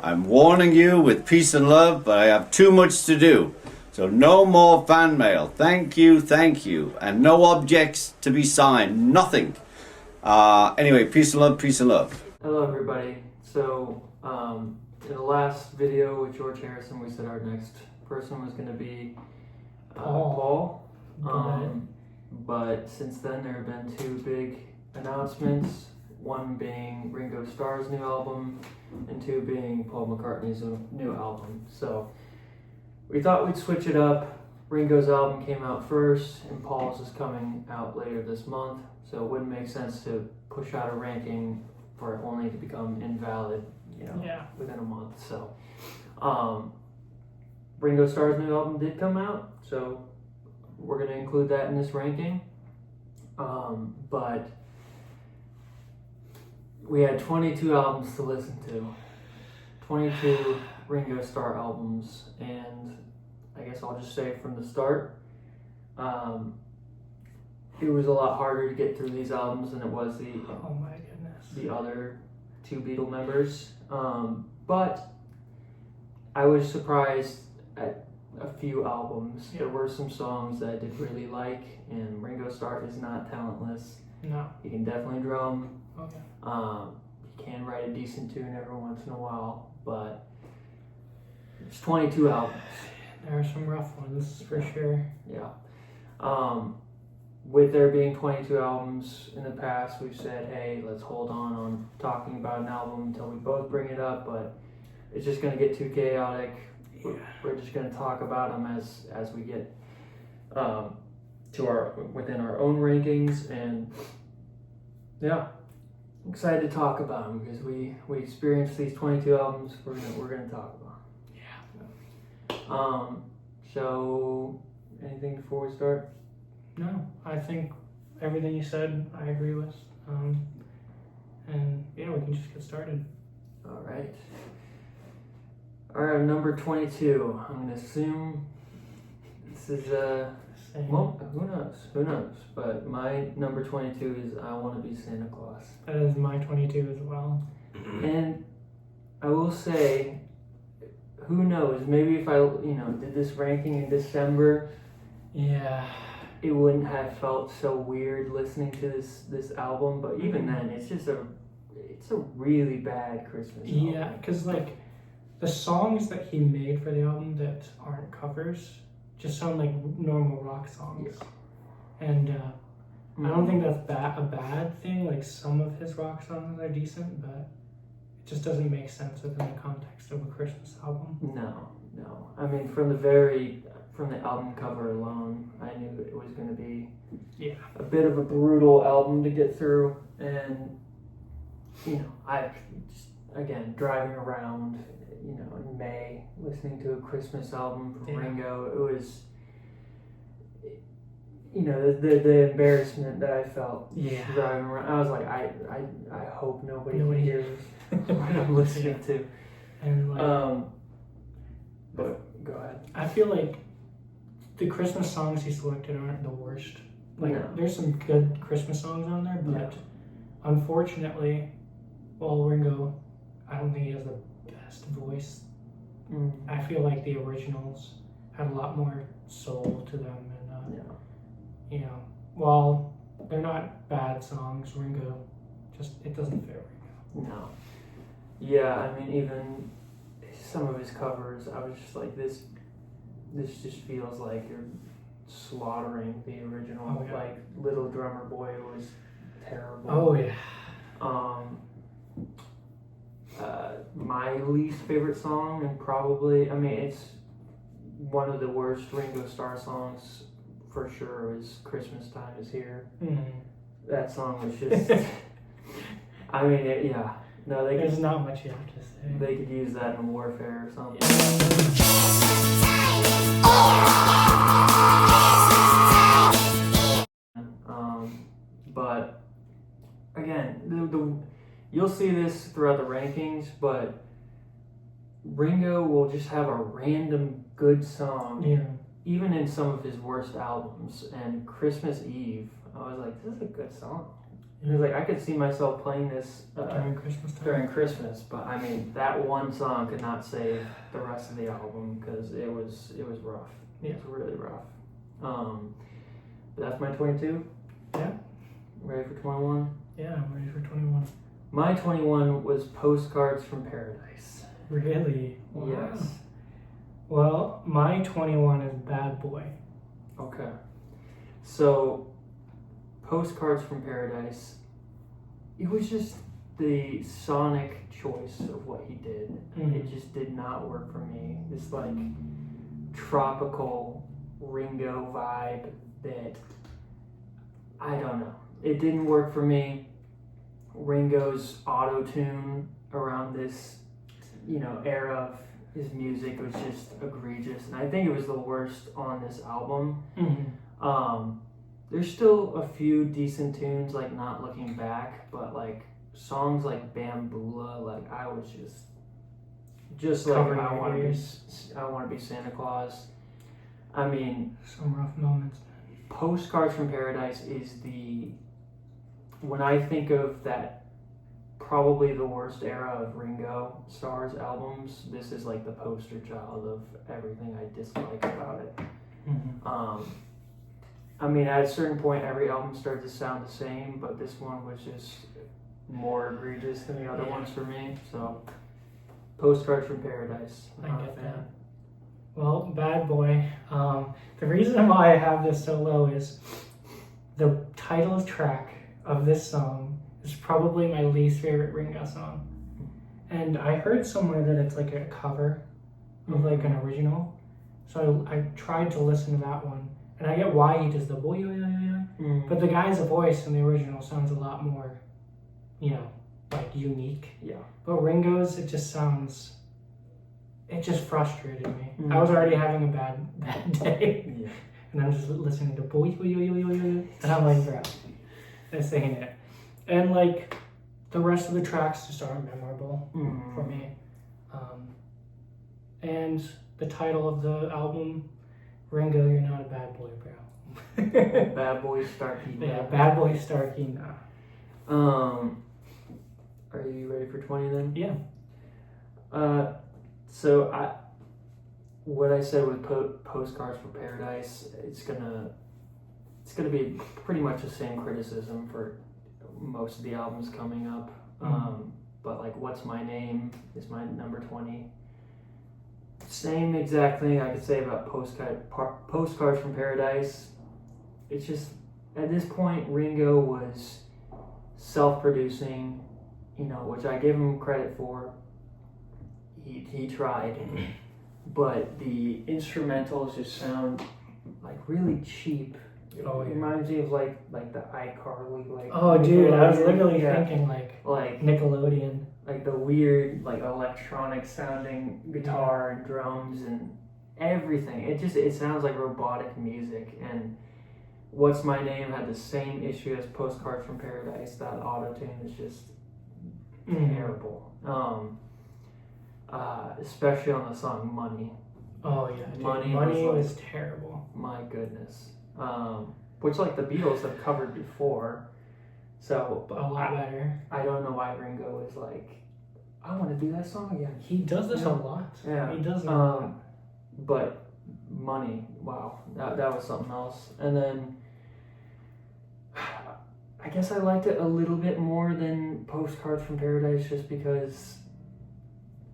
I'm warning you with peace and love, but I have too much to do. So no more fan mail. Thank you. And no objects to be signed. Nothing. Anyway, peace and love, peace and love. Hello, everybody. So, in the last video with George Harrison, we said our next person was going to be Paul. But since then, there have been two big announcements. One being Ringo Starr's new album, and two being Paul McCartney's new album. So we thought we'd switch it up. Ringo's album came out first, and Paul's is coming out later this month. So it wouldn't make sense to push out a ranking for it only to become invalid, within a month. So Ringo Starr's new album did come out, so we're going to include that in this ranking. But we had 22 albums to listen to, 22 Ringo Starr albums, and I guess I'll just say from the start, it was a lot harder to get through these albums than it was the other two Beatle members. But I was surprised at a few albums. There were some songs that I did really like, and Ringo Starr is not talentless. No. He can definitely drum. Okay. He can write a decent tune every once in a while, but it's 22 albums. There are some rough ones for sure. Yeah. With there being 22 albums in the past, we've said, hey, let's hold on talking about an album until we both bring it up, but it's just going to get too chaotic. Yeah. We're just going to talk about them as we get within our own rankings, and yeah, I'm excited to talk about them because we experienced these 22 albums. We're gonna talk about them. Yeah. So anything before we start? No, I think everything you said I agree with. And yeah, we can just get started. All right. Number 22. I'm gonna assume this is well, who knows? But my number 22 is I Want to Be Santa Claus. That is my 22 as well. And I will say, who knows? Maybe if I did this ranking in December, it wouldn't have felt so weird listening to this album. But even then, it's a really bad Christmas album. Yeah, because like the songs that he made for the album that aren't covers just sound like normal rock songs. Yeah. And I don't think that's a bad thing. Like, some of his rock songs are decent, but it just doesn't make sense within the context of a Christmas album. No. I mean, from the album cover alone, I knew it was going to be a bit of a brutal album to get through. And, I just, again, driving around, in May, listening to a Christmas album from Ringo, it was, the embarrassment that I felt driving around. I was like, I hope nobody hears what I'm listening to. And but go ahead. I feel like the Christmas songs he selected aren't the worst. Like, there's some good Christmas songs on there, but unfortunately, Ringo, I don't think he has the best voice. I feel like the originals had a lot more soul to them, and while they're not bad songs, Ringo it doesn't fit Ringo. No. Yeah, I mean, even some of his covers, I was just like, this just feels like you're slaughtering the original. Oh, yeah. Like, Little Drummer Boy was terrible. Oh yeah. My least favorite song, and probably, it's one of the worst Ringo Starr songs for sure, is Christmas Time Is Here. That song was just, there's not much you have to say. They could use that in warfare or something. But again, you'll see this throughout the rankings, but Ringo will just have a random good song, even in some of his worst albums. And Christmas Eve, I was like, this is a good song. He was like, I could see myself playing this during during Christmas, but I mean, that one song could not save the rest of the album because it was rough. Yeah. It was really rough. But that's my 22. Yeah. Ready for 21? Yeah, I'm ready for 21. My 21 was Postcards from Paradise. Really? Wow. Yes. Well, my 21 is Bad Boy. Okay. So, Postcards from Paradise, it was just the sonic choice of what he did. It just did not work for me. This like tropical Ringo vibe that I don't know. It didn't work for me. Ringo's auto-tune around this, era of his music was just egregious, and I think it was the worst on this album. There's still a few decent tunes, like Not Looking Back, but like songs like Bambula, like I was just like I want to be Santa Claus. I mean, some rough moments. Postcards from Paradise is when I think of that, probably the worst era of Ringo Starr's albums, this is like the poster child of everything I dislike about it. I mean, at a certain point, every album started to sound the same, but this one was just more egregious than the other ones for me. So, Postcards from Paradise. I get that. Well, Bad Boy. The reason why I have this so low is the title track of this song is probably my least favorite Ringo song. And I heard somewhere that it's like a cover of like an original. So I tried to listen to that one. And I get why he does the boy, but the guy's voice in the original sounds a lot more, like unique. Yeah. But Ringo's, it just frustrated me. I was already having a bad day. Yeah. And I'm just listening to boy, and I'm like, bro, this ain't it. And like, the rest of the tracks just aren't memorable for me. And the title of the album, Ringo, you're not a bad boy, bro. Bad boy Starkey. Yeah, bad boy Starkey, nah. Are you ready for 20 then? Yeah. So what I said with Postcards from Paradise, it's gonna be pretty much the same criticism for most of the albums coming up. But like, What's My Name is my number 20. Same exact thing I could say about Postcards from Paradise. It's just, at this point, Ringo was self-producing, which I give him credit for. He tried, but the instrumentals just sound like really cheap. Oh, it reminds me of like the iCarly, like. Oh, dude, I was literally thinking like Nickelodeon. Like the weird, like electronic sounding guitar and drums and everything. It sounds like robotic music. And What's My Name had the same issue as Postcards from Paradise. That auto-tune is just terrible. Especially on the song Money. Oh yeah, dude. Money was terrible. My goodness. Which like the Beatles have covered before. So a lot better. I don't know why Ringo is like, I want to do that song again. He does this a lot. Yeah. He does it a lot. But Money, wow. That was something else. And then I guess I liked it a little bit more than Postcards from Paradise just because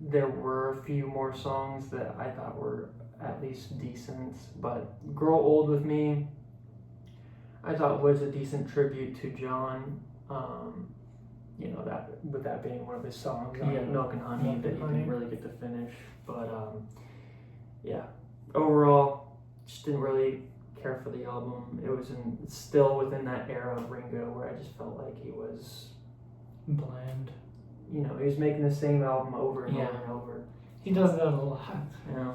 there were a few more songs that I thought were at least decent. But Grow Old With Me, I thought was a decent tribute to John. That being one of his songs on Milk and Honey that he didn't really get to finish. But overall, just didn't really care for the album. It was still within that era of Ringo where I just felt like he was bland. He was making the same album over and over and over. He does that a lot. Yeah.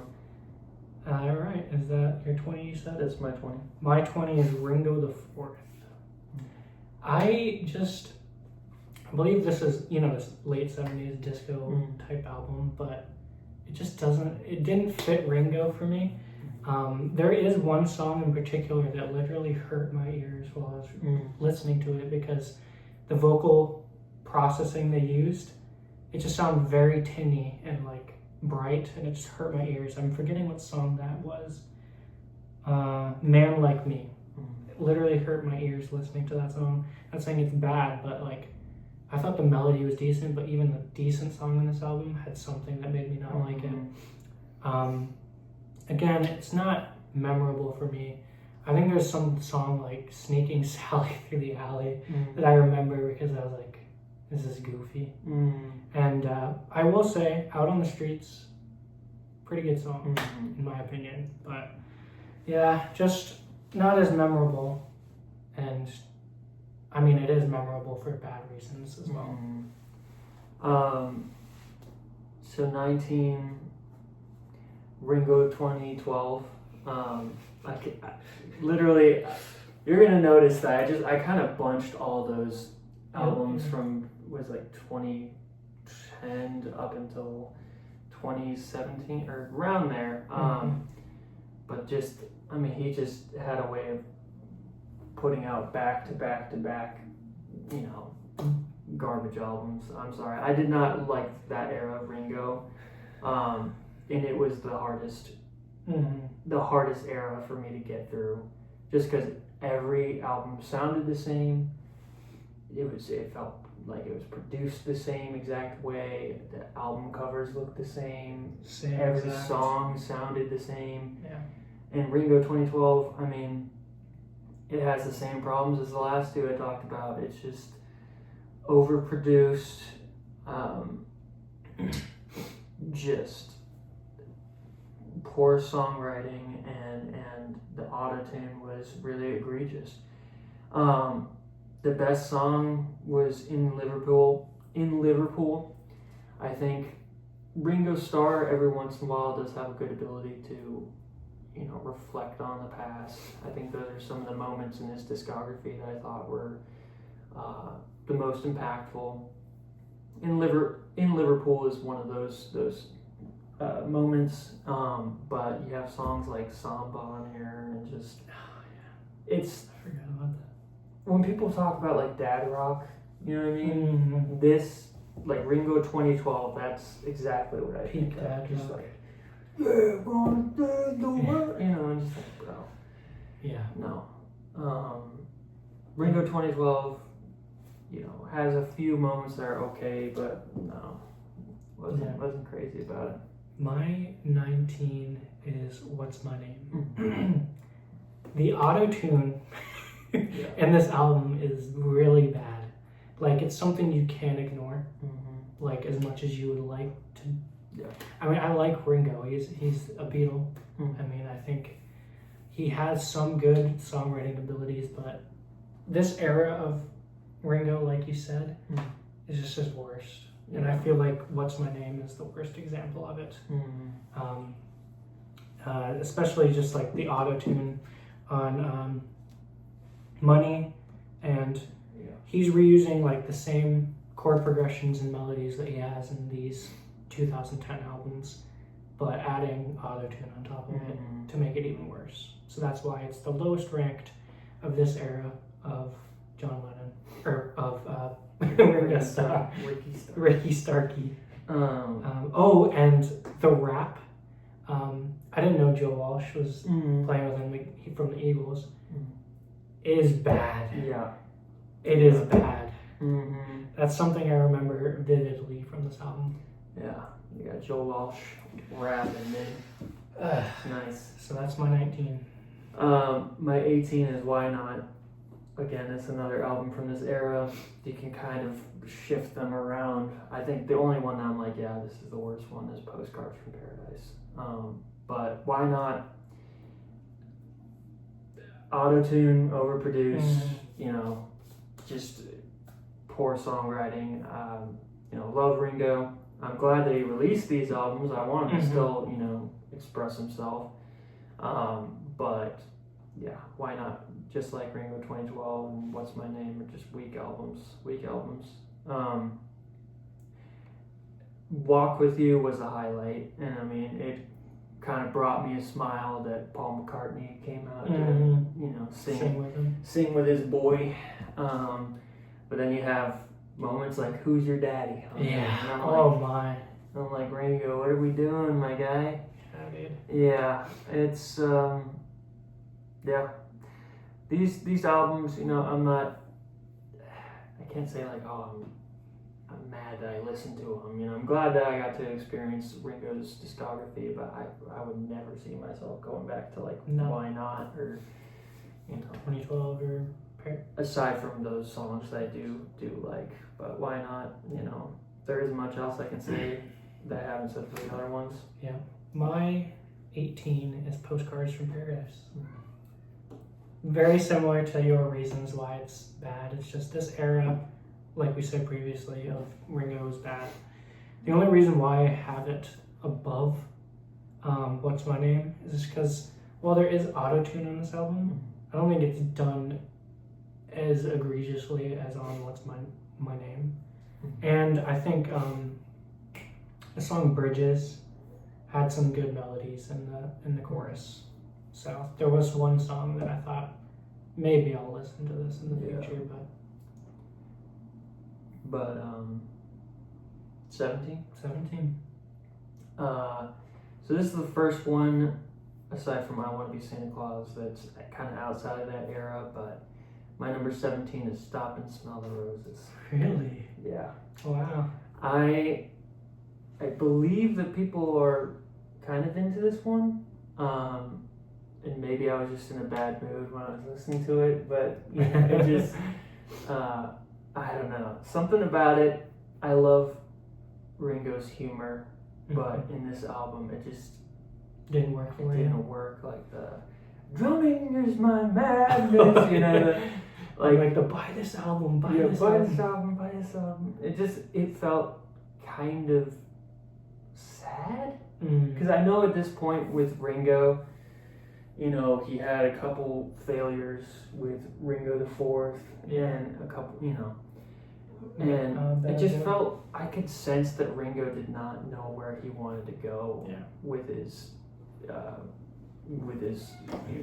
All right, is that your 20 you said? That's my 20. My 20 is Ringo the Fourth. I believe this is, this late 70s disco type album, but it didn't fit Ringo for me. There is one song in particular that literally hurt my ears while I was listening to it because the vocal processing they used, it just sounded very tinny and like bright, and it just hurt my ears. I'm forgetting what song that was. Man Like Me. It literally hurt my ears listening to that song. Not saying it's bad, but like I thought the melody was decent, but even the decent song in this album had something that made me not like it. Again, it's not memorable for me. I think there's some song like Sneaking Sally Through the Alley that I remember because I was like, this is goofy. And I will say, Out on the Streets, pretty good song in my opinion. But yeah, just not as memorable. And I mean, it is memorable for bad reasons as well. So 19, Ringo 2012. Literally, you're gonna notice that I kind of bunched all those albums from was like 2010 up until 2017 or around there. But just, I mean, he just had a way of putting out back to back to back, you know, garbage albums. I'm sorry, I did not like that era of Ringo, and it was the hardest era for me to get through, just because every album sounded the same. It felt like it was produced the same exact way. The album covers looked the same. Every song sounded the same. Yeah. And Ringo 2012, I mean, it has the same problems as the last two I talked about. It's just overproduced, just poor songwriting, and the auto-tune was really egregious. The best song was in Liverpool. I think Ringo Starr every once in a while does have a good ability to, you know, reflect on the past. I think those are some of the moments in his discography that I thought were the most impactful. In Liverpool is one of those moments, but you have songs like Samba on here, and just it's, I forgot about that. when people talk about like dad rock, you know what I mean? This, like Ringo 2012, that's exactly what I Peak think. dad Just rock. like, yeah, gonna do the work, you know, and just like, bro, Yeah. no. Ringo 2012, you know, has a few moments that are okay, but no, wasn't crazy about it. My 19 is What's My Name? The auto-tune in this album is really bad. Like, it's something you can't ignore, like, as much as you would like to. Yeah. I mean, I like Ringo. He's a Beatle. I mean, I think he has some good songwriting abilities, but this era of Ringo, like you said, is just his worst. And I feel like What's My Name is the worst example of it. Especially just like the auto-tune on Money, and he's reusing like the same chord progressions and melodies that he has in these 2010 albums, but adding auto-tune on top of it to make it even worse. So that's why it's the lowest ranked of this era of John Lennon, or of Ricky Starkey. And the rap. I didn't know Joe Walsh was playing with him from the Eagles. It is bad. Yeah. It is bad. That's something I remember vividly from this album. Yeah, you got Joe Walsh rapping, man. Nice. So that's my 19. My 18 is Why Not. Again, it's another album from this era. You can kind of shift them around. I think the only one that I'm like, yeah, this is the worst one is Postcards from Paradise. But Why Not? Auto-tune, overproduced, you know, just poor songwriting. You know, love Ringo. I'm glad that he released these albums. I want him to still, you know, express himself. But yeah, Why Not? Just like Ringo 2012 and What's My Name are just weak albums. Walk With You was a highlight, and I mean, it kind of brought me a smile that Paul McCartney came out to, you know, sing with his boy. But then you have moments like "Who's Your Daddy?" Yeah. I'm like, Ringo, what are we doing, my guy? Yeah, dude. Yeah, it's yeah. These albums, I can't say like, oh, I'm mad that I listened to them. I'm glad that I got to experience Ringo's discography, but I would never see myself going back to like Why Not or 2012 or aside from those songs that I do like, but Why Not? There isn't much else I can say that I haven't said for the other ones. Yeah, my 18 is Postcards from Paradise. Very similar to your reasons why it's bad. It's just this era, like we said previously, of Ringo is bad. The only reason why I have it above What's My Name is because while there is auto-tune on this album, I don't think it's done as egregiously as on What's My Name. And I think the song Bridges had some good melodies in the chorus. So there was one song that I thought maybe I'll listen to this in the future, but 17. So this is the first one aside from I Want to Be Santa Claus that's kind of outside of that era, but my number 17 is Stop and Smell the Roses. Really? Yeah. Wow. I believe that people are kind of into this one. And maybe I was just in a bad mood when I was listening to it, but it just, I don't know. Something about it, I love Ringo's humor, but in this album, it just didn't work for you. Didn't work. Like the drumming is my madness, like the buy this album, buy this album. It felt kind of sad because I know at this point with Ringo, he had a couple failures with Ringo the Fourth and a couple, and it just felt, I could sense that Ringo did not know where he wanted to go with his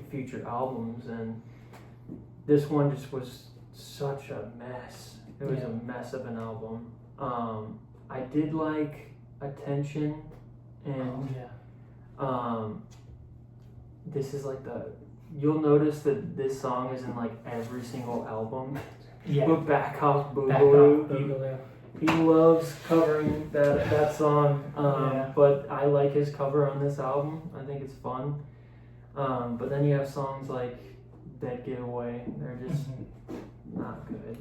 future albums, and this one just was such a mess. It was a mess of an album. I did like Attention, and this is like you'll notice that this song is in like every single album. Yeah. But Back Off Boogaloo. He loves covering that song. But I like his cover on this album. I think it's fun. But then you have songs like Dead Giveaway. They're just not good.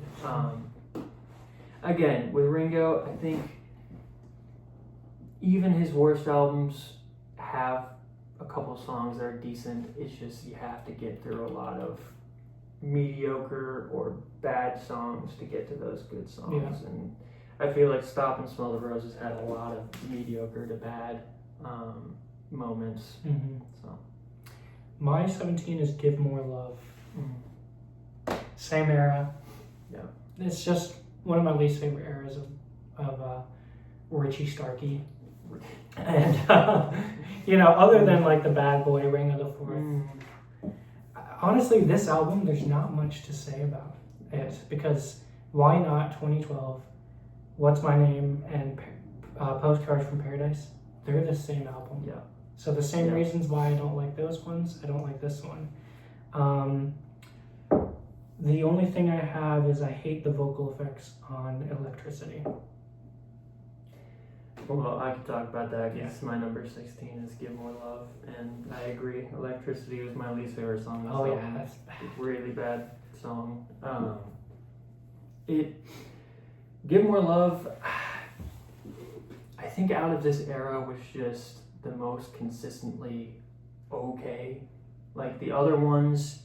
Again, with Ringo, I think even his worst albums have a couple songs that are decent. It's just you have to get through a lot of mediocre or bad songs to get to those good songs. And I feel like Stop and Smell the Roses had a lot of mediocre to bad moments. So my 17 is Give More Love. Same era. Yeah. It's just one of my least favorite eras of Richie Starkey. And other than like the bad boy Ringo the Fourth, honestly, this album there's not much to say about it because Why Not 2012, What's My Name, and Postcards from Paradise, they're the same album. Yeah. So the same reasons why I don't like those ones, I don't like this one. The only thing I have is I hate the vocal effects on Electricity. Well, I could talk about that because my number 16 is Give More Love, and I agree. Electricity was my least favorite song. That's bad. Really bad song. Give More Love, I think out of this era was just the most consistently okay. Like the other ones,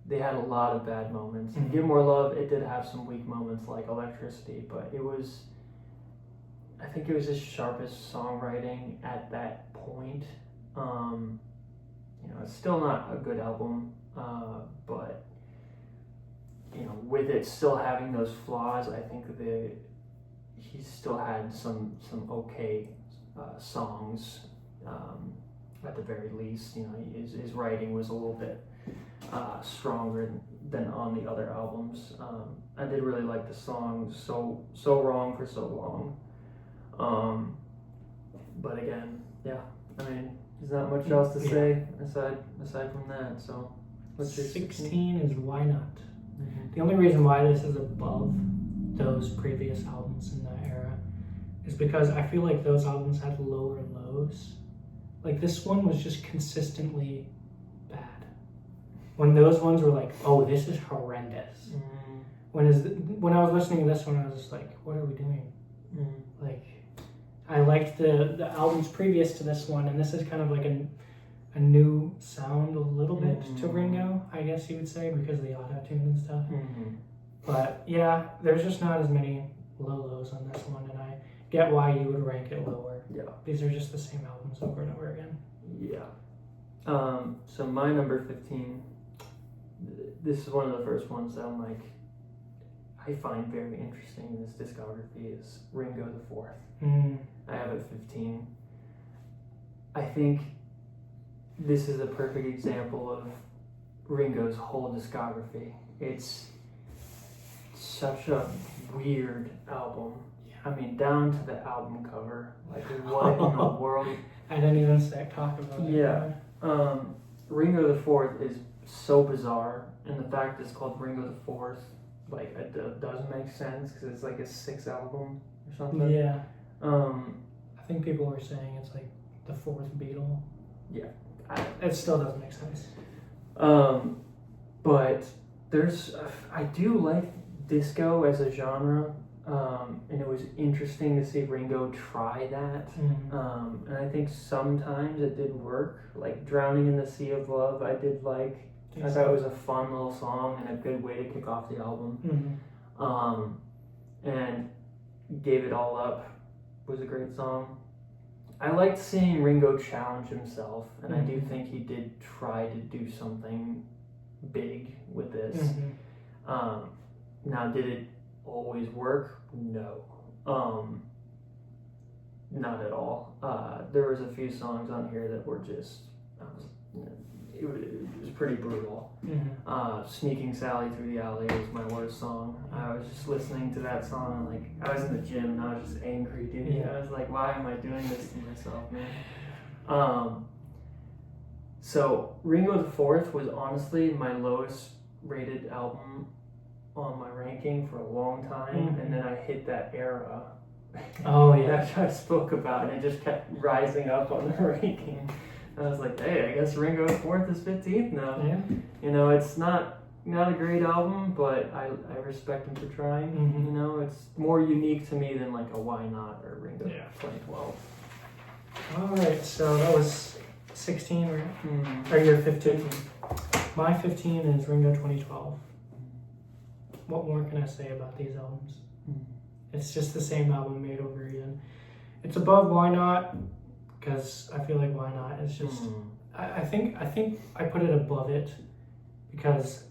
they had a lot of bad moments. And Give More Love, it did have some weak moments like Electricity, but I think it was his sharpest songwriting at that point. It's still not a good album, but with it still having those flaws, I think he still had some okay songs. At the very least, his writing was a little bit stronger than on the other albums. I did really like the song So Wrong for So Long. But again, yeah, I mean, there's not much else to say aside from that. So what's your 16 is Why Not. The only reason why this is above those previous albums in that era is because I feel like those albums had lower lows. Like this one was just consistently bad. When those ones were like, oh, this is horrendous. When I was listening to this one, I was just like, what are we doing? Like, I liked the albums previous to this one, and this is kind of like a new sound a little bit to Ringo, I guess you would say, because of the auto-tune and stuff. But yeah, there's just not as many low lows on this one, and I get why you would rank it lower. Yeah. These are just the same albums over and over again. Yeah. So my number 15, this is one of the first ones that I'm like, I find very interesting in this discography is Ringo the Fourth. I have it 15. I think this is a perfect example of Ringo's whole discography. It's such a weird album. I mean, down to the album cover. Like, what in the world? I didn't even talk about it. Yeah. Ringo the Fourth is so bizarre, and the fact it's called Ringo the Fourth, like, it doesn't make sense because it's like a 6th album or something. Yeah. I think people were saying it's like the 4th Beatle. Yeah. It still doesn't make sense. But I do like disco as a genre, and it was interesting to see Ringo try that. And I think sometimes it did work. Like Drowning in the Sea of Love, I did like. I thought it was a fun little song and a good way to kick off the album. And Gave It All Up was a great song. I liked seeing Ringo challenge himself, and I do think he did try to do something big with this. Now, did it always work? No. Not at all. There was a few songs on here that were just, it was pretty brutal. Sneaking Sally Through the Alley was my worst song. I was just listening to that song, and like, I was in the gym and I was just angry, dude. I was like, why am I doing this to myself, man? So Ringo the Fourth was honestly my lowest rated album on my ranking for a long time, and then I hit that era that I spoke about, and it just kept rising up on the ranking. I was like, hey, I guess Ringo the Fourth is 15th now. Yeah. You know, it's not a great album, but I respect him for trying. You know, it's more unique to me than like a Why Not or Ringo 2012. All right, so that was 16, right? Or your 15. My 15 is Ringo 2012. What more can I say about these albums? It's just the same album made over again. It's above Why Not, because I feel like Why Not is just... I think I put it above it because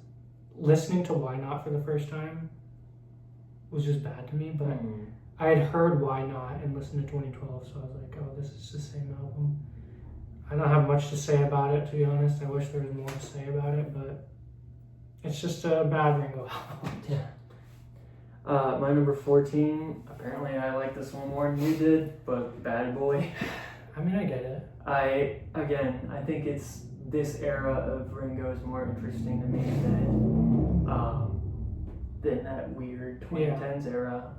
listening to Why Not for the first time was just bad to me, but I had heard Why Not and listened to 2012, so I was like, oh, this is the same album. I don't have much to say about it, to be honest. I wish there was more to say about it, but it's just a bad Ringo album. My number 14, apparently I like this one more than you did, but Bad Boy. I mean, I get it. I think it's this era of Ringo is more interesting to me than that weird 2010s era.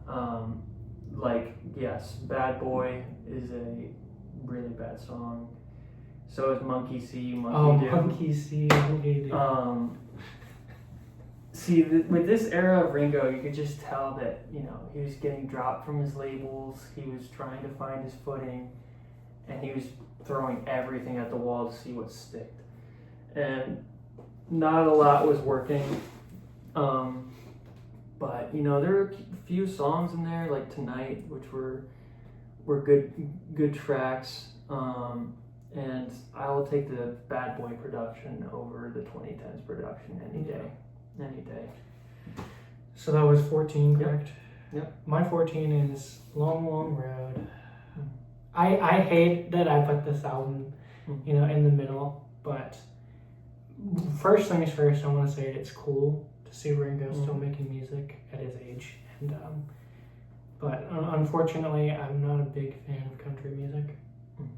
Like, yes, Bad Boy is a really bad song. So is Monkey See, Monkey Do. Monkey See, Monkey Do. See, with this era of Ringo, you could just tell that, you know, he was getting dropped from his labels, he was trying to find his footing, and he was throwing everything at the wall to see what sticked. And not a lot was working. But, you know, there are a few songs in there, like Tonight, which were good tracks. And I will take the Bad Boy production over the 2010s production any day. Any day. So that was 14, correct? Yep. My 14 is Long, Long Road. I hate that I put this album, you know, in the middle, but first things first, I want to say it's cool to see Ringo still making music at his age, and but unfortunately, I'm not a big fan of country music.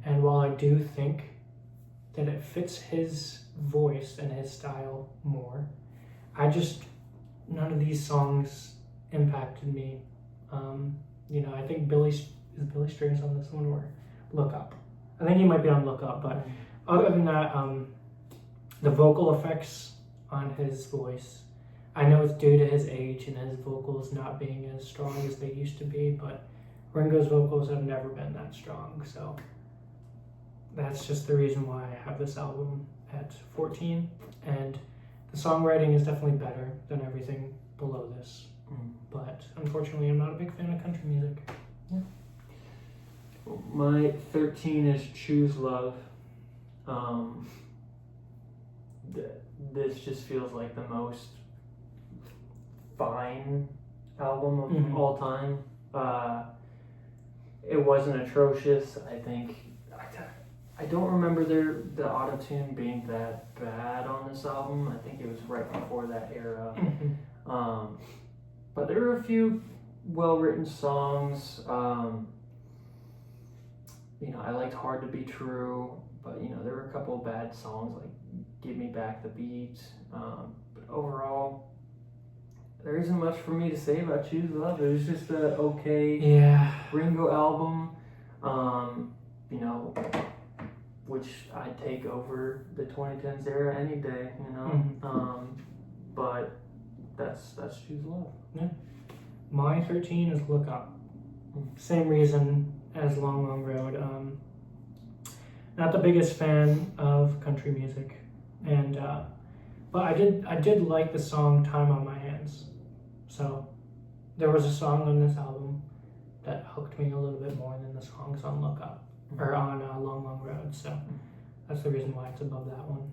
And while I do think that it fits his voice and his style more, none of these songs impacted me. I think Billy Strings on this one, or Look Up. I think he might be on Look Up, but other than that, the vocal effects on his voice, I know it's due to his age and his vocals not being as strong as they used to be, but Ringo's vocals have never been that strong, so that's just the reason why I have this album at 14, and the songwriting is definitely better than everything below this, but unfortunately I'm not a big fan of country music. Yeah. My 13 is Choose Love. This just feels like the most fine album of all time. It wasn't atrocious. I think I don't remember the auto-tune being that bad on this album. I think it was right before that era. But there were a few well-written songs. I liked Hard to Be True, but there were a couple of bad songs like Give Me Back the Beat. But overall, there isn't much for me to say about Choose Love. It was just a okay Ringo album, which I'd take over the 2010s era any day, but that's Choose Love. Yeah. My 13 is Look Up. Same reason as Long Long Road. Not the biggest fan of country music, and but I did like the song Time on My Hands. So there was a song on this album that hooked me a little bit more than the songs on Look Up or on Long Long Road. So that's the reason why it's above that one.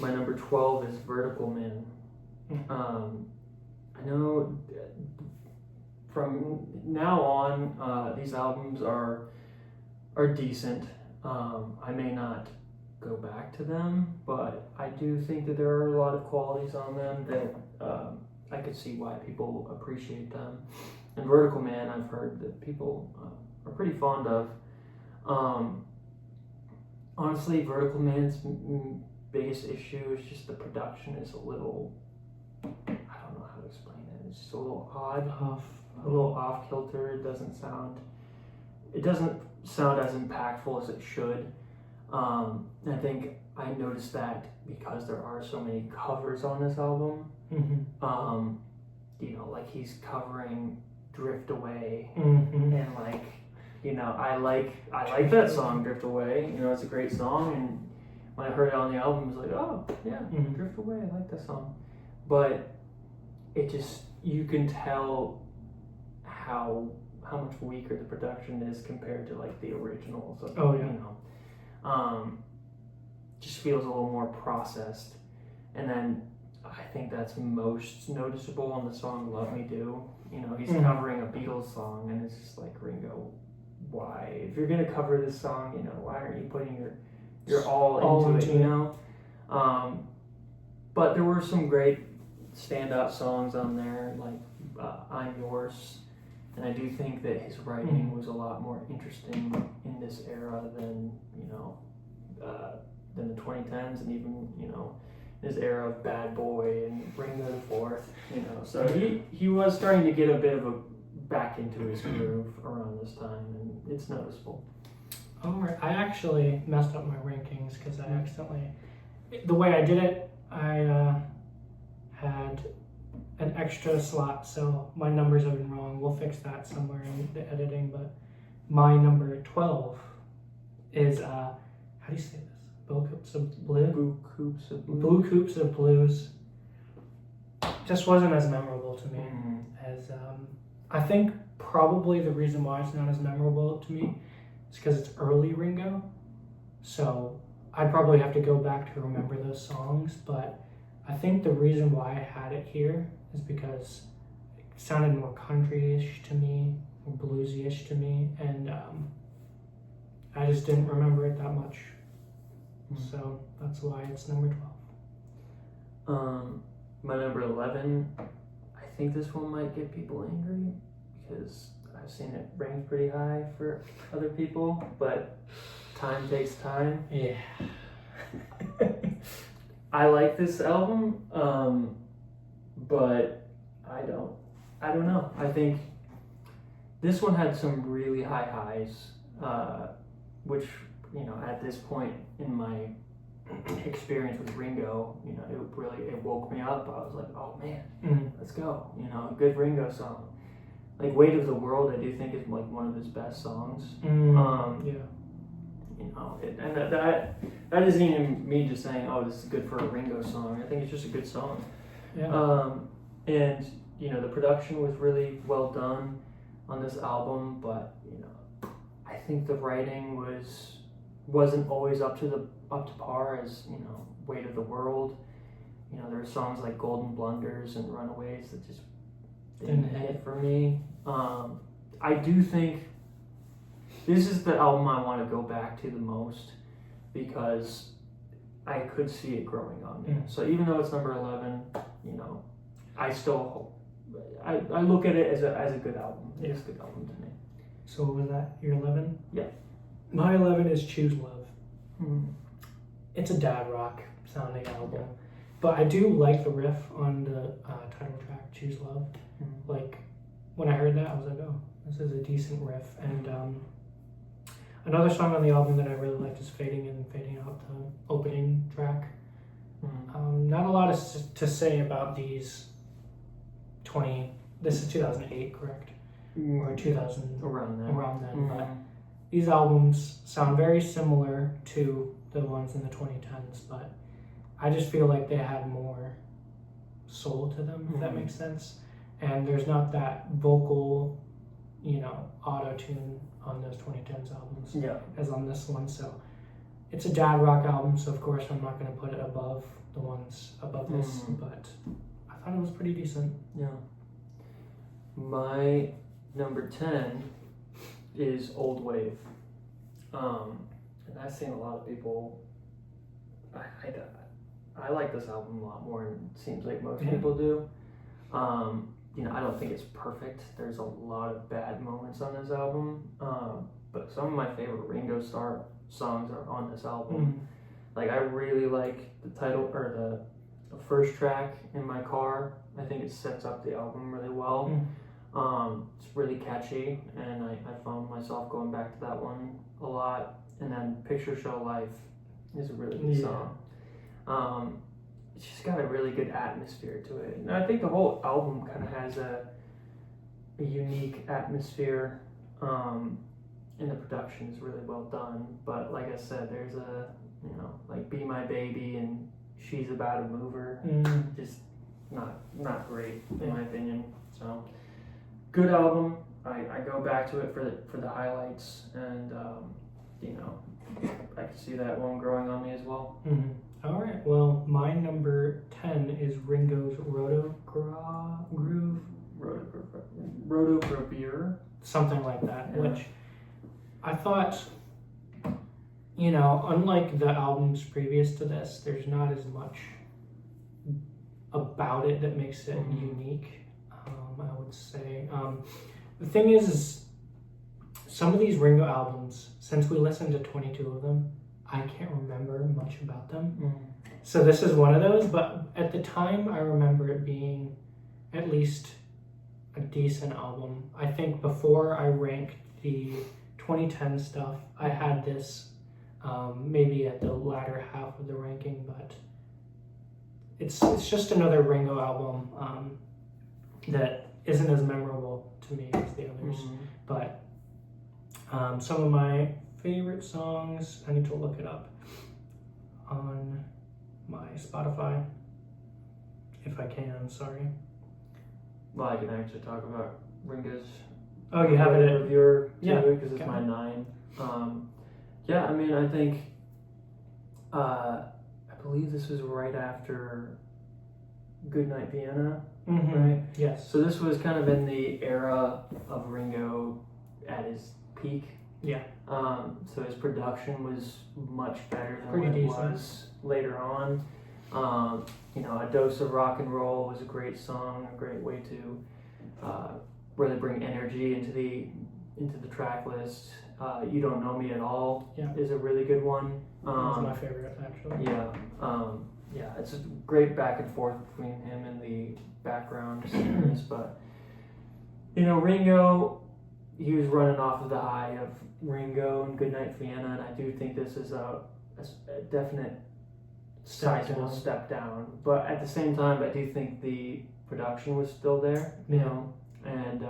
My number 12 is Vertical Man. I know from now on, these albums are decent. I may not go back to them, but I do think that there are a lot of qualities on them that I could see why people appreciate them. And Vertical Man, I've heard that people are pretty fond of. Honestly, Vertical Man's biggest issue is just the production is a little, I don't know how to explain it, it's just a little odd, a little off kilter. It doesn't sound as impactful as it should. I think I noticed that because there are so many covers on this album. Like he's covering Drift Away, and I like that song, Drift Away. It's a great song, and when I heard it on the album, I was like, oh yeah, Drift Away, I like that song. But it just, you can tell how much weaker the production is compared to like the originals. Just feels a little more processed. And then I think that's most noticeable on the song Love Me Do. He's covering a Beatles song, and it's just like, Ringo, why? If you're gonna cover this song, why aren't you putting your all into it, But there were some great standout songs on there, like I'm Yours. And I do think that his writing was a lot more interesting in this era than the 2010s, and even his era of Bad Boy and Ringo the Fourth. So he was starting to get a bit of a back into his groove around this time, and it's noticeable. I actually messed up my rankings because I accidentally, the way I did it, I had an extra slot, so my numbers have been wrong. We'll fix that somewhere in the editing, but my number 12 is, how do you say this? Blue Coops of Blue? Blue Coops of Blues. Just wasn't as memorable to me as, I think probably the reason why it's not as memorable to me is because it's early Ringo, so I'd probably have to go back to remember those songs, but I think the reason why I had it here is because it sounded more country-ish to me, or bluesy-ish to me, and I just didn't remember it that much. So that's why it's number 12. My number 11, I think this one might get people angry because I've seen it ranked pretty high for other people, but Time Takes Time. Yeah. I like this album, but I don't know. I think this one had some really high highs, which, you know, at this point in my experience with Ringo, you know, it woke me up. I was like, oh man, let's go. You know, a good Ringo song. Like Weight of the World, I do think is like one of his best songs. Yeah. You know, and that isn't even me just saying, oh, this is good for a Ringo song. I think it's just a good song. Yeah. And you know, the production was really well done on this album, but you know, I think the writing wasn't always up to par as, you know, Weight of the World. You know, there were songs like Golden Blunders and Runaways that just didn't hit for me. I do think this is the album I want to go back to the most because I could see it growing on me. So even though it's number 11, you know, I still I look at it as a good album. It's a good album to me. So what was that? Your 11? Yeah. My 11 is Choose Love. Mm. It's a dad rock sounding album, but I do like the riff on the title track, Choose Love. Like when I heard that, I was like, oh, this is a decent riff. And another song on the album that I really liked is Fading In, Fading Out, the opening track. Not a lot to say about these 20. This is 2008, correct? Or 2000 around then. But these albums sound very similar to the ones in the 2010s, but I just feel like they had more soul to them, if that makes sense. And there's not that vocal, you know, auto-tune on those 2010s albums as on this one. So it's a dad rock album, so of course I'm not going to put it above the ones above this, but I thought it was pretty decent. Yeah. My number 10 is Old Wave. And I've seen a lot of people, I like this album a lot more than it seems like most people do. You know, I don't think it's perfect. There's a lot of bad moments on this album, but some of my favorite Ringo Starr songs are on this album. Like I really like the title or the first track, In My Car. I think it sets up the album really well. It's really catchy, and I found myself going back to that one a lot. And then Picture Show Life is a really good song. It's just got a really good atmosphere to it. And I think the whole album kind of has a unique atmosphere, and the production is really well done. But like I said, there's you know, like Be My Baby and She's About a Mover, just not great in my opinion. So good album. I go back to it for the highlights, and you know, I can see that one growing on me as well. All right. Well, my number 10 is Ringo's Rotogravure, something like that. Which I thought, you know, unlike the albums previous to this, there's not as much about it that makes it unique. I would say the thing is some of these Ringo albums, since we listened to 22 of them, I can't remember much about them. So this is one of those, but at the time I remember it being at least a decent album. I think before I ranked the 2010 stuff, I had this maybe at the latter half of the ranking, but it's just another Ringo album that isn't as memorable to me as the others. But some of my favorite songs, I need to look it up on my Spotify if I can. Sorry. Well, I can actually talk about Ringo's. Oh, you have it at reviewer too, yeah, because it's my 9. Yeah, I mean, I think I believe this was right after Goodnight Vienna, right? Yes. So this was kind of in the era of Ringo at his peak. Yeah. So his production was much better than Pretty what decent. it was later on. You know, A Dose of Rock and Roll was a great song, a great way to really bring energy into the track list. You Don't Know Me at All is a really good one. That's my favorite, actually. Yeah, it's a great back and forth between him and the background singers, but you know, Ringo, he was running off of the high of Ringo and Goodnight Vienna, and I do think this is a definite sizable step down. But at the same time, I do think the production was still there, you know, and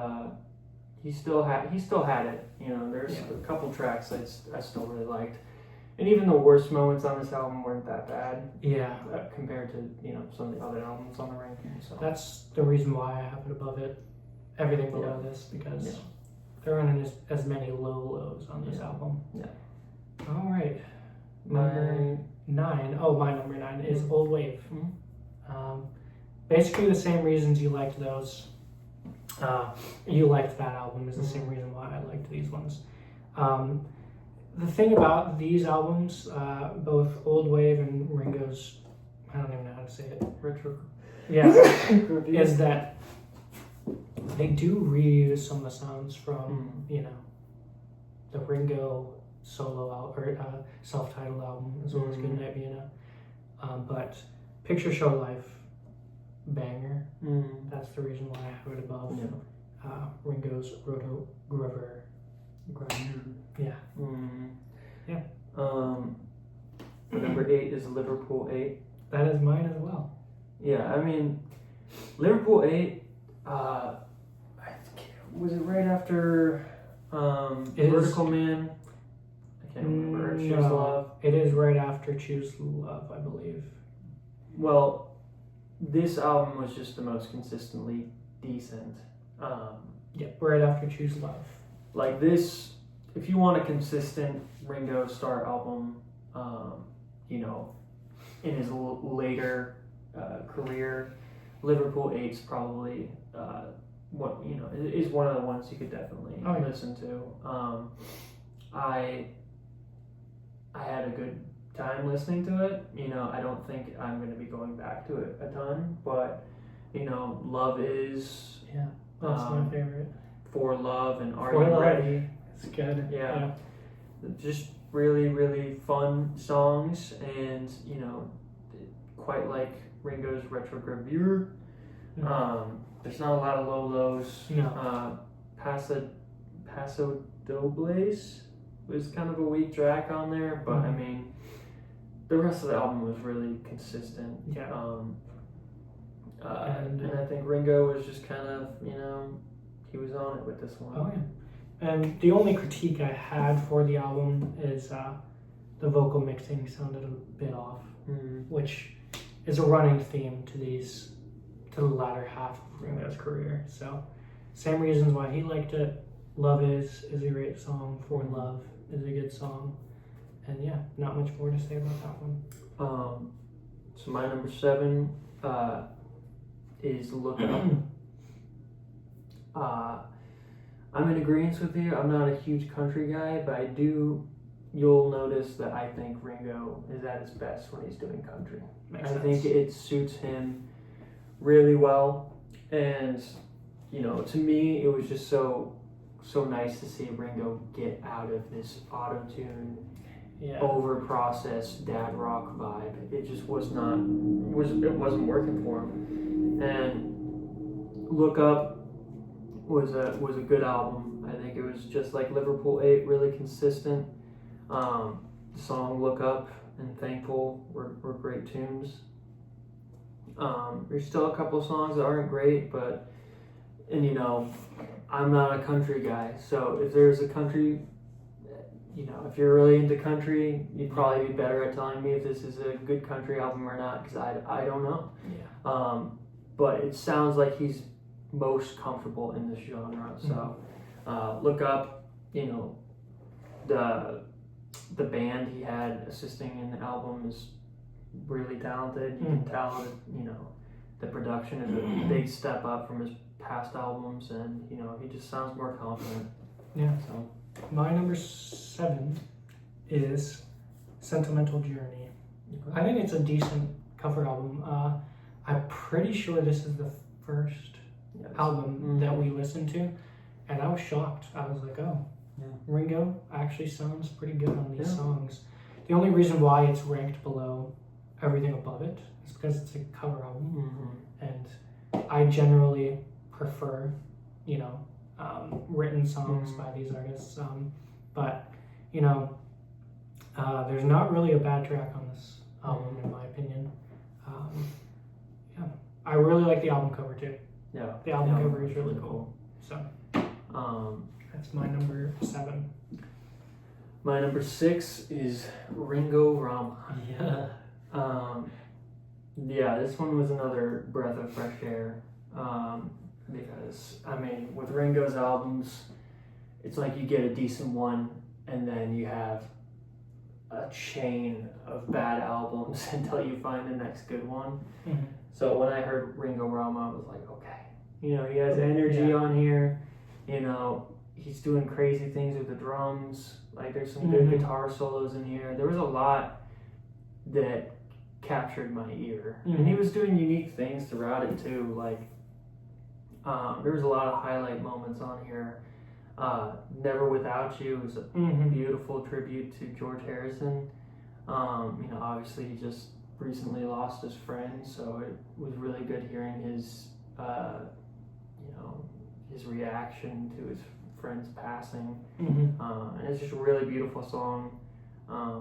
he still had it. You know, there's a couple tracks I still really liked. And even the worst moments on this album weren't that bad. Yeah. Compared to, you know, some of the other albums on the ranking. So that's the reason why I have it above everything below this, because there aren't as many low lows on this album. Yeah. All right. Number 9. Oh, my number 9 is Old Wave. Basically the same reasons you liked those. You liked that album is the same reason why I liked these ones. The thing about these albums, both Old Wave and Ringo's, I don't even know how to say it. Retro. Yeah. Is that they do reuse some of the sounds from, you know, the Ringo solo or self-titled album, as well as Goodnight Vienna. But Picture Show Life, banger. That's the reason why I have it above Ringo's Roto Grover. Yeah. Yeah. Number 8 is Liverpool 8. That is mine as well. Yeah, I mean, Liverpool 8, was it right after Vertical Man? I can't remember. Choose Love. It is right after Choose Love, I believe. Well, this album was just the most consistently decent. Right after Choose Love. Like this, if you want a consistent Ringo Starr album, you know, in his later career, Liverpool 8's probably what, you know, is one of the ones you could definitely listen to. I had a good time listening to it. You know, I don't think I'm going to be going back to it a ton, but you know, Love Is. Yeah, that's my favorite. For Love and Are For You Love. Ready? It's good. Yeah. Just really, really fun songs, and you know, quite like Ringo's Retrogravure. There's not a lot of low lows. No. Paso Dobles was kind of a weak track on there, but I mean, the rest of the album was really consistent. Yeah. And I think Ringo was just kind of, you know, he was on it with this one. Oh yeah. And the only critique I had for the album is the vocal mixing sounded a bit off, which is a running theme to the latter half of Ringo's career. So, same reasons why he liked it. Love Is a great song. For Love is a good song. And yeah, not much more to say about that one. So my number 7 is Look Up. I'm in agreement with you. I'm not a huge country guy, but you'll notice that I think Ringo is at his best when he's doing country. Makes I sense. think it suits him really well. And, you know, to me, it was just so nice to see Ringo get out of this auto-tune, over-processed dad rock vibe. It just it wasn't working for him. And Look Up was a good album. I think it was just like Liverpool 8, really consistent. The song Look Up and Thankful were great tunes. There's still a couple songs that aren't great, and you know, I'm not a country guy, so if there's a country, you know, if you're really into country, you'd probably be better at telling me if this is a good country album or not, because I don't know. Yeah. But it sounds like he's most comfortable in this genre. So Look Up, you know, the band he had assisting in the album is really talented. You can tell that, you know, the production is a big step up from his past albums, and you know, he just sounds more confident. Yeah. So My number 7 is Sentimental Journey. I think it's a decent cover album. I'm pretty sure this is the first album that we listened to, and I was shocked. I was like, oh, Ringo actually sounds pretty good on these songs. The only reason why it's ranked below everything above it is because it's a cover album, and I generally prefer, written songs by these artists. But there's not really a bad track on this album, in my opinion. I really like the album cover too. Yeah, the album cover is really cool. So, that's my number 7. My number 6 is Ringo Rama. This one was another breath of fresh air. Because, with Ringo's albums, it's like you get a decent one, and then you have a chain of bad albums until you find the next good one. So when I heard Ringo Rama, I was like, okay. He has energy on here. He's doing crazy things with the drums. Like, there's some good guitar solos in here. There was a lot that captured my ear. And he was doing unique things throughout it, too. Like, there was a lot of highlight moments on here. Never Without You is a beautiful tribute to George Harrison. Obviously he just recently lost his friend, so it was really good hearing his reaction to his friend's passing. And it's just a really beautiful song,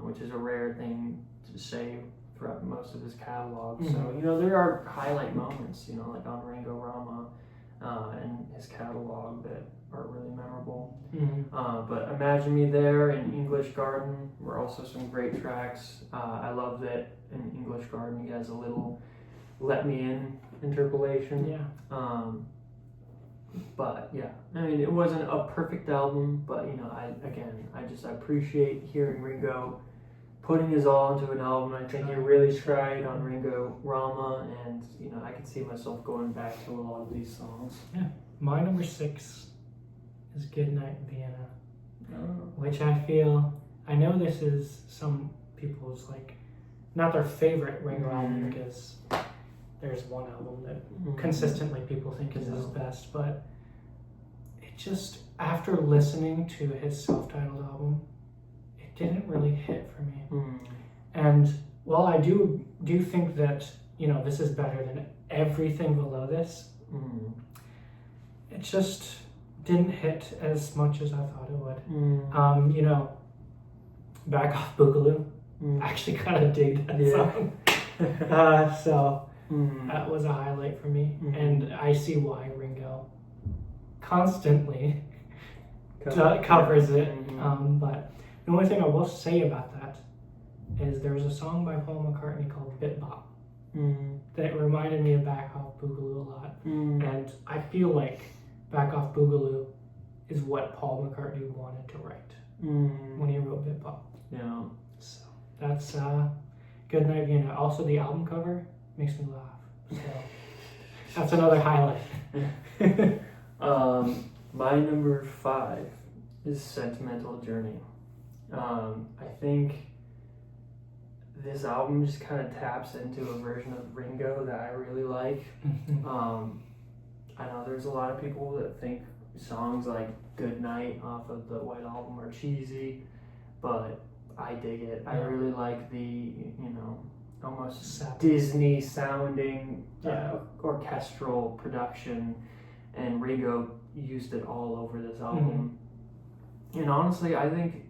which is a rare thing to say throughout most of his catalog. So, there are highlight moments, like on Ringo Rama and his catalog that are really memorable. But Imagine Me There and English Garden were also some great tracks. I love that in English Garden he has a little Let Me In interpolation. But it wasn't a perfect album, but I appreciate hearing Ringo putting his all into an album. I think he really tried on Ringo Rama, and I can see myself going back to a lot of these songs. My number 6 is Goodnight Vienna, which I know this is some people's, not their favorite Ringo album, because there's one album that consistently people think is his best, but it just, after listening to his self-titled album, it didn't really hit for me. And while I do think that, this is better than everything below this, it just didn't hit as much as I thought it would. Back Off Boogaloo, I actually kind of dig that song. So that was a highlight for me, and I see why Ringo constantly covers it. But the only thing I will say about that is there was a song by Paul McCartney called Bit Bop that reminded me of Back Off Boogaloo a lot, and I feel like Back Off Boogaloo is what Paul McCartney wanted to write when he wrote Bit Bop. So that's Goodnight Vienna. Also, the album cover makes me laugh. So that's another highlight. My number 5 is Sentimental Journey. I think this album just kind of taps into a version of Ringo that I really like. I know there's a lot of people that think songs like Good Night off of the White Album are cheesy, but I dig it. I really like the, almost Disney sounding orchestral production, and Ringo used it all over this album. And honestly, I think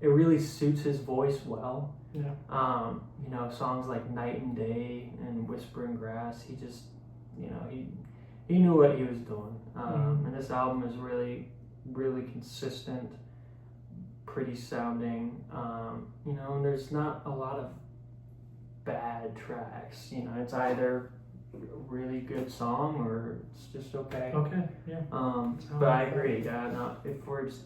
it really suits his voice well. Songs like Night and Day and Whispering Grass, he just, he knew what he was doing. And this album is really, really consistent, pretty sounding. And there's not a lot of bad tracks. It's either a really good song or it's just okay. But I agree. If we're just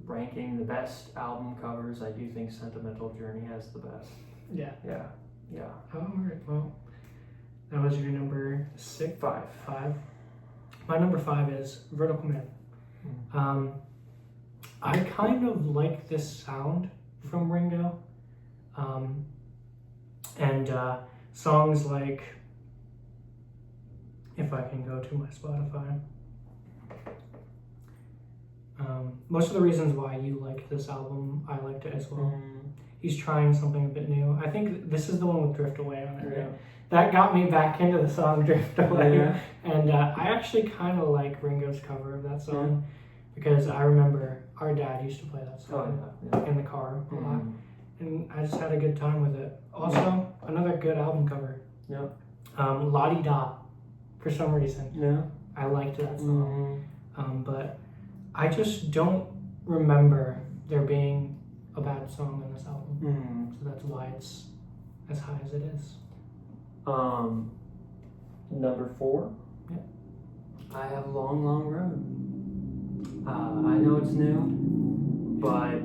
ranking the best album covers, I do think Sentimental Journey has the best. Yeah. Oh, all right. Well, that was your number 6. 5. My number 5 is Vertical Man. I kind of like this sound from Ringo. And songs like, if I can go to my Spotify, most of the reasons why you liked this album, I liked it as well. He's trying something a bit new. I think this is the one with Drift Away on it, right? That got me back into the song Drift Away. Yeah. And I actually kind of like Ringo's cover of that song because I remember our dad used to play that song in the car a lot. And I just had a good time with it. Also, another good album cover. Yep. La Di Da, for some reason. Yeah. I liked that song. But I just don't remember there being a bad song on this album. So that's why it's as high as it is. Number 4. Yep. I have Long, Long Road. I know it's new, but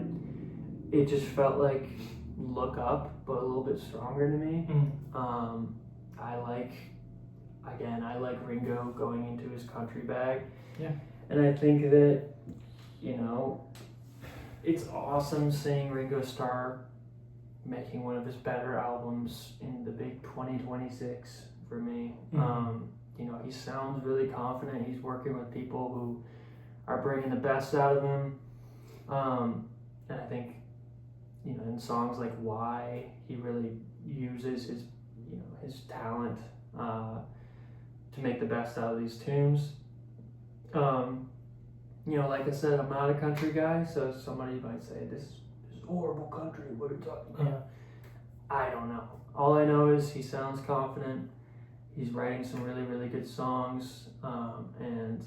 it just felt like Look Up, but a little bit stronger to me. I like Ringo going into his country bag. Yeah. And I think that, it's awesome seeing Ringo Starr making one of his better albums in the big 2026 for me. He sounds really confident. He's working with people who are bringing the best out of him. And I think, in songs like Why, he really uses his talent to make the best out of these tunes. Like I said, I'm not a country guy, so somebody might say, this is horrible country, what are you talking about? Yeah. I don't know. All I know is he sounds confident. He's writing some really, really good songs, and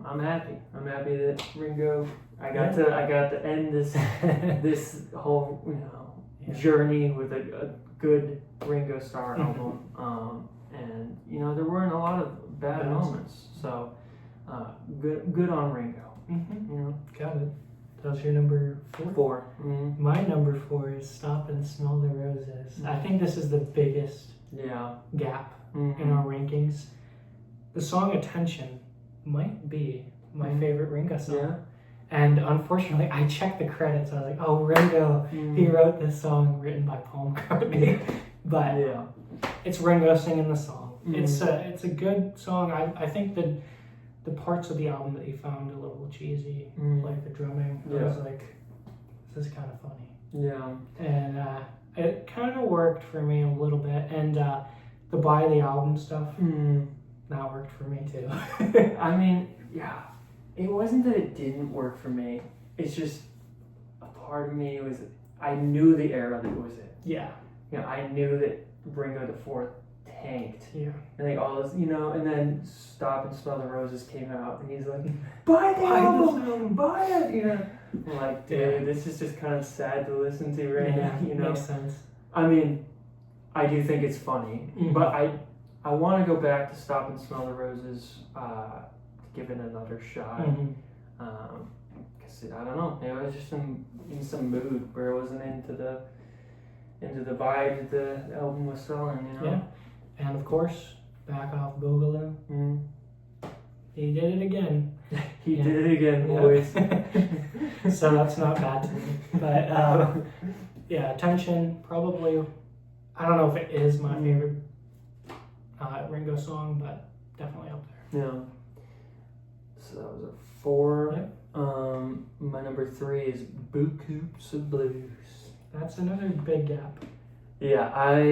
I'm happy. I'm happy that Ringo. I got to end this whole journey with a good Ringo Starr album, and there weren't a lot of bad moments. So good on Ringo. Got it. That was your number 4? My number 4 is Stop and Smell the Roses. I think this is the biggest gap in our rankings. The song Attention might be my favorite Ringo song. Yeah. And unfortunately, I checked the credits. I was like, oh, Ringo, he wrote this song written by Paul McCartney. But it's Ringo singing the song. It's a good song. I think that the parts of the album that he found a little cheesy, like the drumming, I was like, this is kind of funny. Yeah. And it kind of worked for me a little bit. And the buy the album stuff, that worked for me too. I mean, it wasn't that it didn't work for me. It's just a part of me was, I knew the era that it was in. Yeah. I knew that Ringo the Fourth tanked. Yeah. And like all this, and then Stop and Smell the Roses came out, and he's like, buy the album, buy it. I'm like, dude, this is just kind of sad to listen to right now. Makes sense. I mean, I do think it's funny, but I want to go back to Stop and Smell the Roses, to give it another shot. Cause I don't know, I was just in some mood where I wasn't into the vibe that the album was selling. Yeah. And of course, Back Off Boogaloo. He did it again. He did it again, boys. So that's not bad to me. But Attention, probably, I don't know if it is my favorite Ringo song, but definitely up there. Yeah. So that was a 4. Yep. My number 3 is Boot Coops of Blues. That's another big gap. Yeah,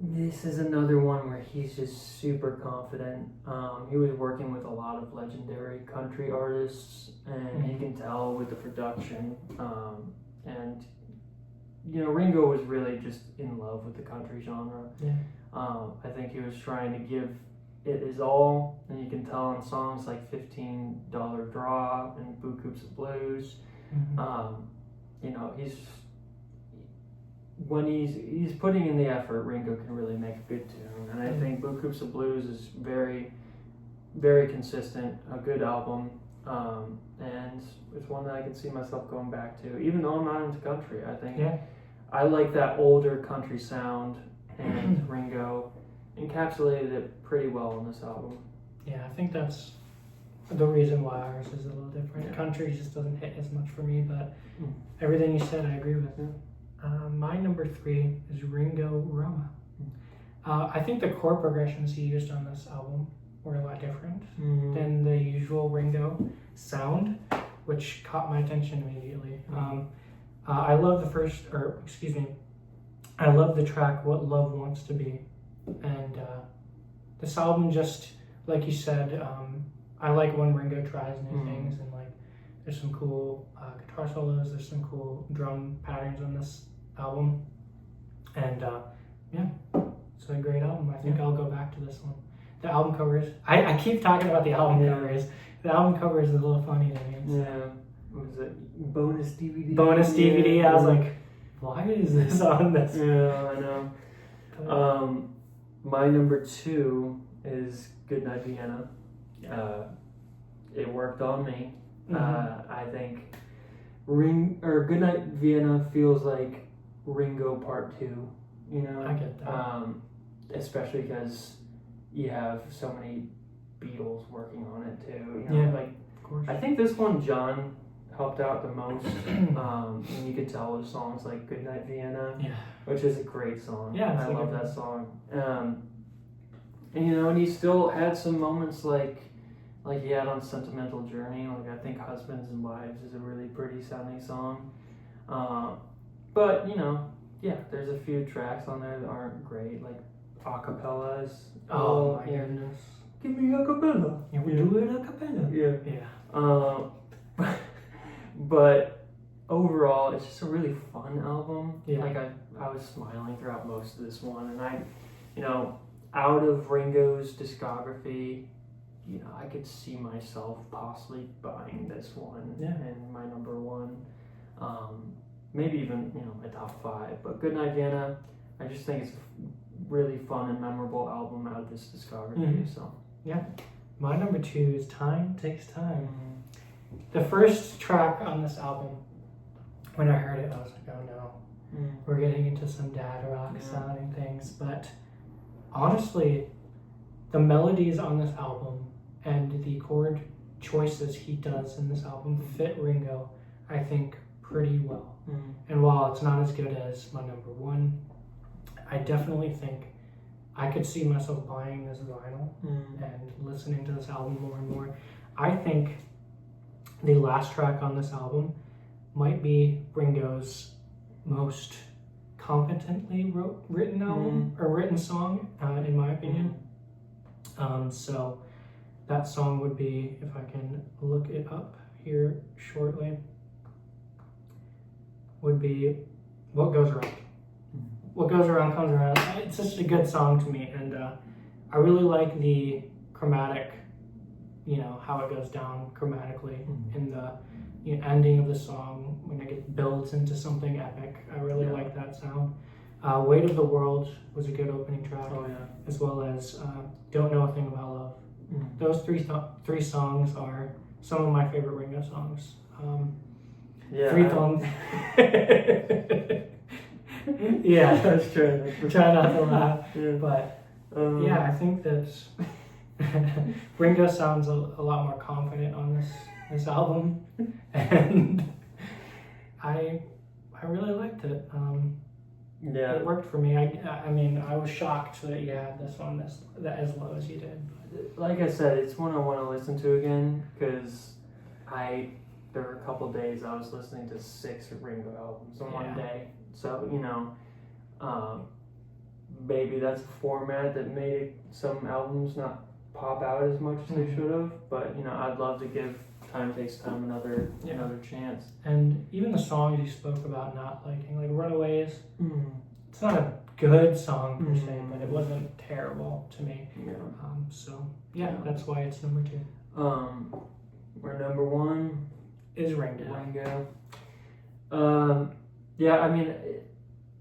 this is another one where he's just super confident. He was working with a lot of legendary country artists, and you can tell with the production. And Ringo was really just in love with the country genre. Yeah. I think he was trying to give it his all, and you can tell on songs like $15 Draw and Boot Coops of Blues. When he's putting in the effort, Ringo can really make a good tune. And I think Boot Coops of Blues is very, very consistent, a good album, and it's one that I can see myself going back to, even though I'm not into country. I think I like that older country sound, and Ringo encapsulated it pretty well on this album. Yeah, I think that's the reason why ours is a little different. Yeah. Country just doesn't hit as much for me, but everything you said, I agree with. My number 3 is Ringo Rama. I think the chord progressions he used on this album were a lot different than the usual Ringo sound, which caught my attention immediately. I love I love the track "What Love Wants to Be," and this album just, like you said, I like when Ringo tries new things, and like there's some cool guitar solos, there's some cool drum patterns on this album, and it's a great album. I think I'll go back to this one. The album covers, I keep talking about the album covers. The album covers is a little funny to me. So. Yeah. What was it? Bonus DVD? Bonus DVD. I was like, why is this on this? Yeah, I know. My number 2 is Goodnight Vienna. It worked on me. I think Goodnight Vienna feels like Ringo Part 2. You know, I get that. Especially because you have so many Beatles working on it too. You know, like of course. I think this one John helped out the most. And you could tell with songs like Goodnight Vienna, which is a great song. Yeah, I love that song. And you know, and he still had some moments like he had on Sentimental Journey. Like I think Husbands and Wives is a really pretty sounding song. But you know, there's a few tracks on there that aren't great, like acapellas. Oh my goodness. Give me acapella. Yeah, we do it acapella. Yeah. But overall, it's just a really fun album. Yeah. Like I was smiling throughout most of this one, and you know, out of Ringo's discography, you know, I could see myself possibly buying this one and my number 1. Maybe even, you know, my top 5. But Goodnight Vienna, I just think it's a really fun and memorable album out of this discography. So my number 2 is Time Takes Time. The first track on this album, when I heard it, I was like, oh no, we're getting into some dad rock sounding things. But honestly, the melodies on this album and the chord choices he does in this album fit Ringo, I think, pretty well. And while it's not as good as my number 1, I definitely think I could see myself buying this vinyl and listening to this album more and more. I think the last track on this album might be Ringo's most competently written album or written song, in my opinion. So that song would be, if I can look it up here shortly, would be What Goes Around. What Goes Around Comes Around. It's just a good song to me, and I really like the chromatic, you know, how it goes down chromatically in the ending of the song when it builds into something epic. I really like that sound. Weight of the World was a good opening track, as well as Don't Know a Thing About Love. Those three songs are some of my favorite Ringo songs. Three thumbs. Yeah, that's true. Try not to laugh, but I think that Ringo sounds a lot more confident on this album, and I really liked it. It worked for me. I mean, I was shocked that you had this one that as low as you did. Like I said, it's one I want to listen to again because there were a couple days I was listening to 6 Ringo albums in one day. So, you know, maybe that's a format that made some albums not pop out as much as they should have. But, you know, I'd love to give Time Takes Time another chance. And even the songs you spoke about not liking, like Runaways, it's not a good song per se, but it wasn't terrible to me. That's why it's number 2. Where number 1 is Ringo. I mean,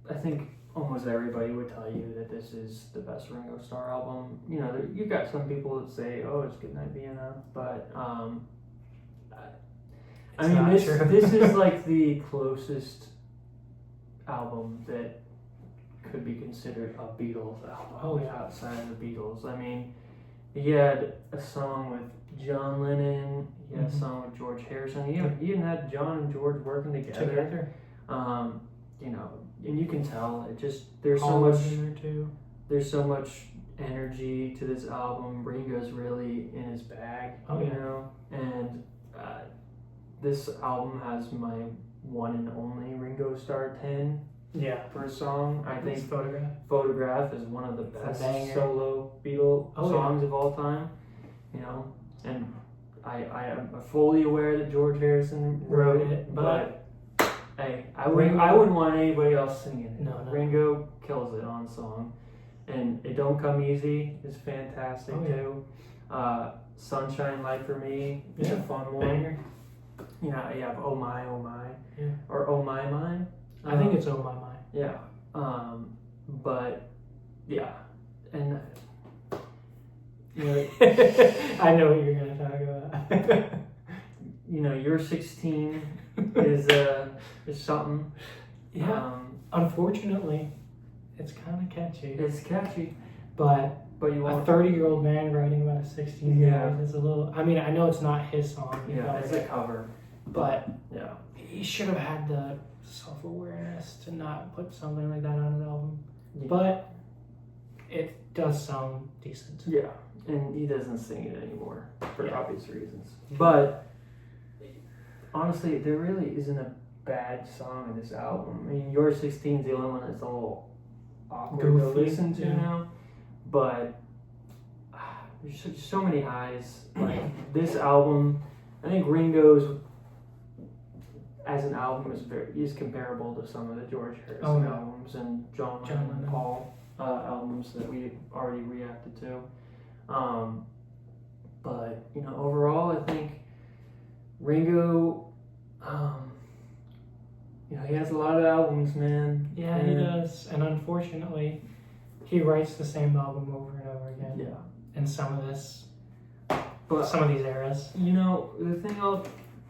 I think almost everybody would tell you that this is the best Ringo Starr album. You know, you've got some people that say, "Oh, it's Goodnight Vienna," but I mean, this is like the closest album that could be considered a Beatles album. Outside of the Beatles. I mean, he had a song with John Lennon. He had a Mhm. song with George Harrison. He even had John and George working together. You know, and you can tell it just there's so Paul much. was in there too. There's so much energy to this album. Ringo's really in his bag, Oh, you yeah. know. And this album has my one and only Ringo Starr 10 Yeah. for a song. I think Photograph. Photograph is one of the It's a best banger. solo Beatle Oh, songs of all time. You know, and I am fully aware that George Harrison wrote it, but hey, I wouldn't want anybody else singing it. No. Ringo kills it on song, and It Don't Come Easy is fantastic Oh, yeah. too. Sunshine Light for Me is a fun one. Banger. You know, you have Oh My, Yeah. or Oh My My. I think it's Oh My My. Yeah. But yeah, and you know, I know what you're gonna talk about. you know, You're 16 is something. Yeah. Unfortunately, it's kind of catchy. It's catchy, But you a won't. 30-year-old man writing about a 16-year-old Yeah. is a little. I mean, I know it's not his song. Yeah, it's a cover. But Yeah. he should have had the self-awareness to not put something like that on his album. Yeah. But it does sound decent. Yeah, and he doesn't sing it anymore for Yeah. obvious reasons. But honestly, there really isn't a bad song in this album. I mean, Your 16 is the only one that's a little awkward to Goofy, listen to yeah. now. But there's so many highs. Like this album, I think Ringo's as an album is comparable to some of the George Harrison albums and John Lennon and Paul albums that we already reacted to. But you know, overall, I think Ringo, you know, he has a lot of albums, man. Yeah, he does. And unfortunately, he writes the same album over and over again. Yeah. In some of these eras. You know, the thing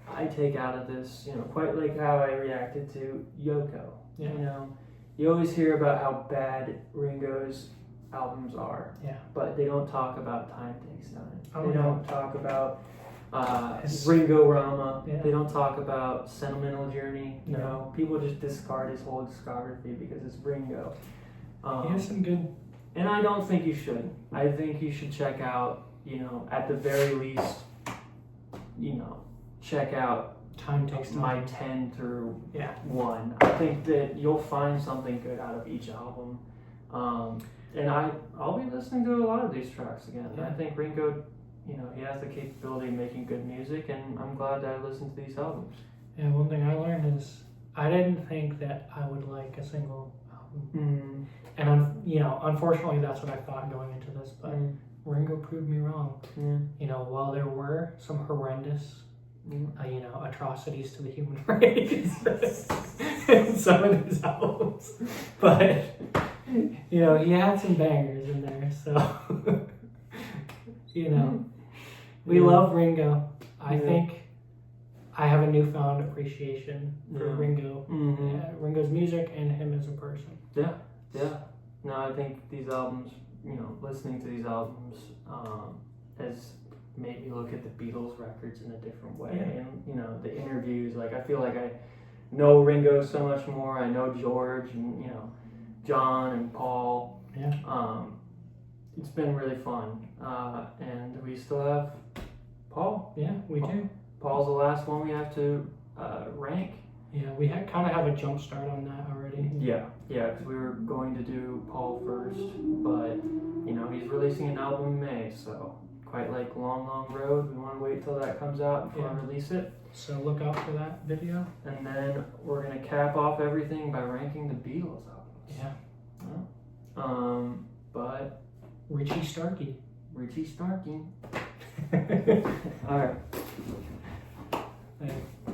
I take out of this, you know, quite like how I reacted to Yoko. Yeah. You know, you always hear about how bad Ringo's albums are. Yeah. But they don't talk about Time Takes Time. Oh, They no. don't talk about Ringo Rama. Yeah. They don't talk about Sentimental Journey. You No. know, people just discard his whole discography because it's Ringo. He has some good. And I don't think you should. I think you should check out, you know, at the very least, you know, check out Time Takes Time. my 10 through Yeah. 1. I think that you'll find something good out of each album. And I'll be listening to a lot of these tracks again. Yeah. I think Ringo, you know, he has the capability of making good music, and I'm glad that I listened to these albums. Yeah, one thing I learned is I didn't think that I would like a single album. And, you know, unfortunately, that's what I thought going into this. But Ringo proved me wrong. Yeah. You know, while there were some horrendous, Mm. you know, atrocities to the human race in some of these albums, but you know, he had some bangers in there. So, you know, we love Ringo. I think I have a newfound appreciation for Ringo, Ringo's music, and him as a person. Yeah. No, I think these albums, you know, listening to these albums has made me look at the Beatles records in a different way. Yeah. And, you know, the interviews, like, I feel like I know Ringo so much more. I know George and, you know, John and Paul. Yeah. It's been really fun. And we still have Paul. Yeah, we do. Paul's the last one we have to rank. Yeah, we kind of have a jump start on that already. Yeah, because we were going to do Paul first, but, you know, he's releasing an album in May, so quite like Long, Long Road. We want to wait till that comes out before I release it. So look out for that video. And then we're going to cap off everything by ranking the Beatles albums. Yeah. But Richie Starkey. Richie Starkey. All right. Thank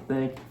Thank you.